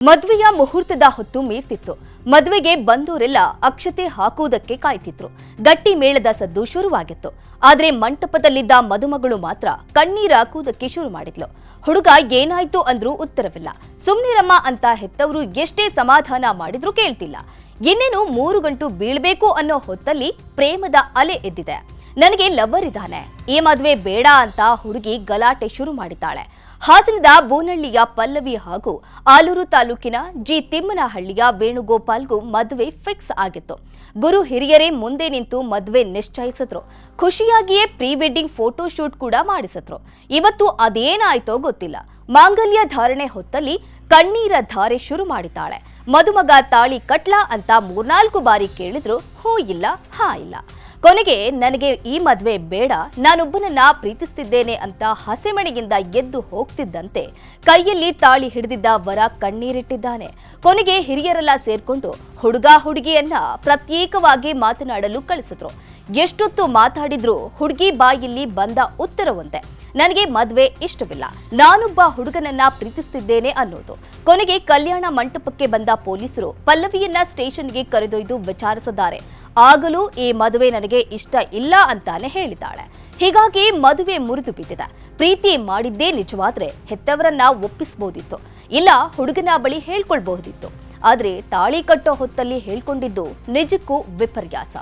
ಮದುವೆಯ ಮುಹೂರ್ತದ ಹೊತ್ತು ಮೀರ್ತಿತ್ತು. ಮದುವೆಗೆ ಬಂದವರೆಲ್ಲ ಅಕ್ಷತೆ ಹಾಕುವುದಕ್ಕೆ ಕಾಯ್ತಿದ್ರು. ಗಟ್ಟಿ ಮೇಳದ ಸದ್ದು ಶುರುವಾಗಿತ್ತು. ಆದ್ರೆ ಮಂಟಪದಲ್ಲಿದ್ದ ಮದುಮಗಳು ಮಾತ್ರ ಕಣ್ಣೀರು ಹಾಕುವುದಕ್ಕೆ ಶುರು ಮಾಡಿದ್ಲು. ಹುಡುಗ ಏನಾಯ್ತು ಅಂದ್ರೂ ಉತ್ತರವಿಲ್ಲ. ಸುಮ್ನಿರಮ್ಮ ಅಂತ ಹೆತ್ತವರು ಎಷ್ಟೇ ಸಮಾಧಾನ ಮಾಡಿದ್ರೂ ಕೇಳ್ತಿಲ್ಲ. ಇನ್ನೇನು 3 ಗಂಟು ಬೀಳ್ಬೇಕು ಅನ್ನೋ ಹೊತ್ತಲ್ಲಿ ಪ್ರೇಮದ ಅಲೆ ಎದ್ದಿದೆ. ನನಗೆ ಲವರ್ ಇದ್ದಾನೆ, ಈ ಮದುವೆ ಬೇಡ ಅಂತ ಹುಡುಗಿ ಗಲಾಟೆ ಶುರು ಮಾಡಿದ್ದಾಳೆ. ಹಾಸನದ ಬೋನಹಳ್ಳಿಯ ಪಲ್ಲವಿ ಹಾಗೂ ಆಲೂರು ತಾಲೂಕಿನ ಜಿ ತಿಮ್ಮನಹಳ್ಳಿಯ ವೇಣುಗೋಪಾಲ್ಗೂ ಮದುವೆ ಫಿಕ್ಸ್ ಆಗಿತ್ತು. ಗುರು ಹಿರಿಯರೇ ಮುಂದೆ ನಿಂತು ಮದುವೆ ನಿಶ್ಚಯಿಸಿದ್ರು. ಖುಷಿಯಾಗಿಯೇ ಪ್ರೀ ವೆಡ್ಡಿಂಗ್ ಫೋಟೋ ಶೂಟ್ ಕೂಡ ಮಾಡಿಸಿದ್ರು. ಇವತ್ತು ಅದೇನಾಯ್ತೋ ಗೊತ್ತಿಲ್ಲ. ಮಾಂಗಲ್ಯ ಧಾರಣೆ ಹೊತ್ತಲ್ಲಿ ಕಣ್ಣೀರ ಧಾರೆ ಶುರು ಮಾಡಿದ್ದಾಳೆ. ಮದುಮಗ ತಾಳಿ ಕಟ್ಲಾ ಅಂತ 3-4 ಬಾರಿ ಕೇಳಿದ್ರು. ಹೂ ಇಲ್ಲ, ಹಾ ಇಲ್ಲ. ಕೊನೆಗೆ ನನಗೆ ಈ ಮದುವೆ ಬೇಡ, ನಾನೊಬ್ಬನನ್ನ ಪ್ರೀತಿಸ್ತಿದ್ದೇನೆ ಅಂತ ಹಸೆಮಣೆಯಿಂದ ಎದ್ದು ಹೋಗ್ತಿದ್ದಂತೆ ಕೈಯಲ್ಲಿ ತಾಳಿ ಹಿಡಿದಿದ್ದ ವರ ಕಣ್ಣೀರಿಟ್ಟಿದ್ದಾನೆ. ಕೊನೆಗೆ ಹಿರಿಯರೆಲ್ಲ ಸೇರ್ಕೊಂಡು ಹುಡುಗ ಹುಡುಗಿಯನ್ನ ಪ್ರತ್ಯೇಕವಾಗಿ ಮಾತನಾಡಲು ಕಳಿಸಿದ್ರು. ಎಷ್ಟೊತ್ತು ಮಾತಾಡಿದ್ರು ಹುಡುಗಿ ಬಾಯಲ್ಲಿ ಬಂದ ಉತ್ತರವಂತೆ, ನನಗೆ ಮದುವೆ ಇಷ್ಟವಿಲ್ಲ, ನಾನೊಬ್ಬ ಹುಡುಗನನ್ನ ಪ್ರೀತಿಸ್ತಿದ್ದೇನೆ ಅನ್ನೋದು. ಕೊನೆಗೆ ಕಲ್ಯಾಣ ಮಂಟಪಕ್ಕೆ ಬಂದ ಪೊಲೀಸರು ಪಲ್ಲವಿಯನ್ನ ಸ್ಟೇಷನ್ಗೆ ಕರೆದೊಯ್ದು ವಿಚಾರಿಸಿದ್ದಾರೆ. ಆಗಲೂ ಈ ಮದುವೆ ನನಗೆ ಇಷ್ಟ ಇಲ್ಲ ಅಂತಾನೆ ಹೇಳಿದ್ದಾಳೆ. ಹೀಗಾಗಿ ಮದುವೆ ಮುರಿದು ಬಿದ್ದಿದೆ. ಪ್ರೀತಿ ಮಾಡಿದ್ದೇ ನಿಜವಾದ್ರೆ ಹೆತ್ತವರನ್ನ ಒಪ್ಪಿಸಬಹುದಿತ್ತು, ಇಲ್ಲ ಹುಡುಗನ ಬಳಿ ಹೇಳ್ಕೊಳ್ಬಹುದಿತ್ತು. ಆದ್ರೆ ತಾಳಿ ಕಟ್ಟೋ ಹೊತ್ತಲ್ಲಿ ಹೇಳ್ಕೊಂಡಿದ್ದು ನಿಜಕ್ಕೂ ವಿಪರ್ಯಾಸ.